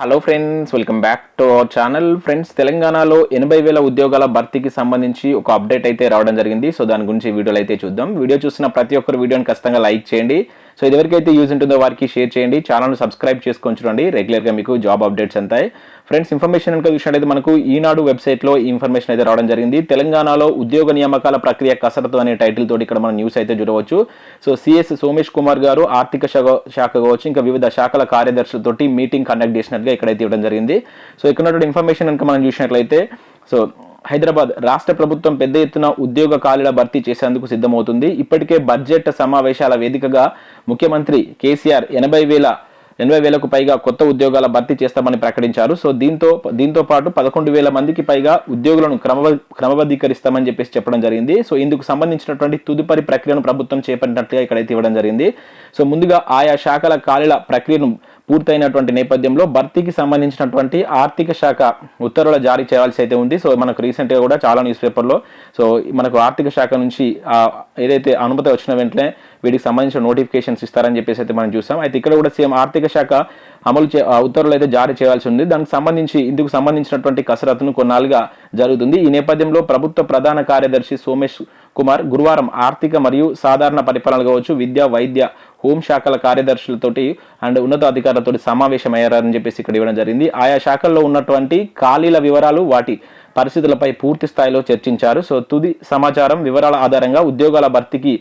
Hello friends, welcome back to our channel. Friends, తెలంగాణలో 80,000 ఉద్యోగాల భర్తీకి సంబంధించి ఒక అప్డేట్ అయితే రావడం జరిగింది. సో దాని గురించి వీడియోలో అయితే చూద్దాం. వీడియో చూసిన ప్రతి ఒక్కరు వీడియోని ఖచ్చితంగా లైక్ చేయండి. సో ఇది ఎవరికైతే యూజ్ ఉంటుందో వారికి షేర్ చేయండి. ఛానల్ను సబ్స్క్రైబ్ చేసుకొని చూడండి. రెగ్యులర్గా మీకు జాబ్ అప్డేట్స్ అంతాయి. ఫ్రెండ్స్, ఇన్ఫర్మేషన్ కనుక చూసినట్లయితే మనకు ఈనాడు వెబ్సైట్లో ఈ ఇన్ఫర్మేషన్ అయితే రావడం జరిగింది. తెలంగాణలో ఉద్యోగ నియామకాల ప్రక్రియ కసరత్తు అనే టైటిల్ తోటి ఇక్కడ మనం న్యూస్ అయితే చూడవచ్చు. సో సిఎస్ సోమేష్ కుమార్ గారు ఆర్థిక శాఖ కావచ్చు, ఇంకా వివిధ శాఖల కార్యదర్శులతోటి మీటింగ్ కండక్ట్ చేసినట్టుగా ఇక్కడైతే ఇవ్వడం జరిగింది. సో ఇక్కడ ఇన్ఫర్మేషన్ కనుక మనం చూసినట్లయితే సో హైదరాబాద్ రాష్ట్ర ప్రభుత్వం పెద్ద ఎత్తున ఉద్యోగ ఖాళీల భర్తీ చేసేందుకు సిద్ధమవుతుంది. ఇప్పటికే బడ్జెట్ సమావేశాల వేదికగా ముఖ్యమంత్రి కేసీఆర్ 80,000కు పైగా కొత్త ఉద్యోగాల భర్తీ చేస్తామని ప్రకటించారు. సో దీంతో పాటు 11,000 మందికి పైగా ఉద్యోగులను క్రమబద్ధీకరిస్తామని చెప్పడం జరిగింది. సో ఇందుకు సంబంధించినటువంటి తుదుపరి ప్రక్రియను ప్రభుత్వం చేపట్టినట్లుగా ఇక్కడైతే ఇవ్వడం జరిగింది. సో ముందుగా ఆయా శాఖల ఖాళీల ప్రక్రియను పూర్తయినటువంటి నేపథ్యంలో భర్తీకి సంబంధించినటువంటి ఆర్థిక శాఖ ఉత్తర్వులు జారీ చేయాల్సి అయితే ఉంది. సో మనకు రీసెంట్గా కూడా చాలా న్యూస్ పేపర్లో సో మనకు ఆర్థిక శాఖ నుంచి ఏదైతే అనుమతి వచ్చిన వెంటనే వీటికి సంబంధించిన నోటిఫికేషన్స్ ఇస్తారని చెప్పేసి అయితే మనం చూసాం. అయితే ఇక్కడ కూడా సేమ్ ఆర్థిక శాఖ ఉత్తర్వులు అయితే జారీ చేయాల్సి ఉంది. ఇందుకు సంబంధించినటువంటి కసరత్తును కొన్నాళ్ళుగా జరుగుతుంది. ఈ నేపథ్యంలో ప్రభుత్వ ప్రధాన కార్యదర్శి సోమేష్ కుమార్ గురువారం ఆర్థిక మరియు సాధారణ పరిపాలన కావచ్చు, విద్య, వైద్య, హోంశాఖల కార్యదర్శులతోటి అండ్ ఉన్నతాధికారులతో సమావేశమయ్యారని చెప్పేసి ఇక్కడ ఇవ్వడం జరిగింది. ఆయా శాఖల్లో ఉన్నటువంటి ఖాళీల వివరాలు, వాటి పరిస్థితులపై పూర్తి స్థాయిలో చర్చించారు. సో తుది సమాచారం వివరాల ఆధారంగా ఉద్యోగాల భర్తీకి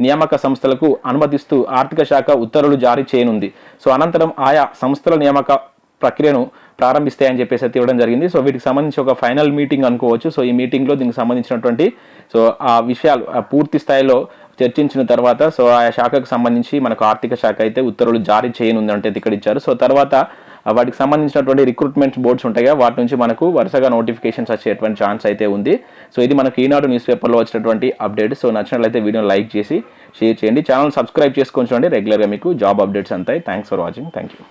నియామక సంస్థలకు అనుమతిస్తూ ఆర్థిక శాఖ ఉత్తర్వులు జారీ చేయనుంది. సో అనంతరం ఆయా సంస్థల నియామక ప్రక్రియను ప్రారంభిస్తాయని చెప్పేసి అయితే ఇవ్వడం జరిగింది. సో వీటికి సంబంధించి ఒక ఫైనల్ మీటింగ్ అనుకోవచ్చు. సో ఈ మీటింగ్లో దీనికి సంబంధించినటువంటి సో ఆ విషయాలు పూర్తి స్థాయిలో చర్చించిన తర్వాత సో ఆయా శాఖకు సంబంధించి మనకు ఆర్థిక శాఖ అయితే ఉత్తర్వులు జారీ చేయనుంది అంటే ఇక్కడ ఇచ్చారు. సో తర్వాత వాటికి సంబంధించినటువంటి రిక్రూట్మెంట్ బోర్డ్స్ ఉంటాయి కదా, వాటి నుంచి మనకు వరుసగా నోటిఫికేషన్స్ వచ్చేటువంటి ఛాన్స్ అయితే ఉంది. సో ఇది మనకు ఈనాడు న్యూస్ పేపర్లో వచ్చినటువంటి అప్డేట్. సో నచ్చినట్లయితే వీడియోని లైక్ చేసి షేర్ చేయండి. ఛానల్ సబ్స్క్రైబ్ చేసుకొని చూడండి. రెగ్యులర్గా మీకు జాబ్ అప్డేట్స్ అంతాయి. Thanks for watching. Thank you.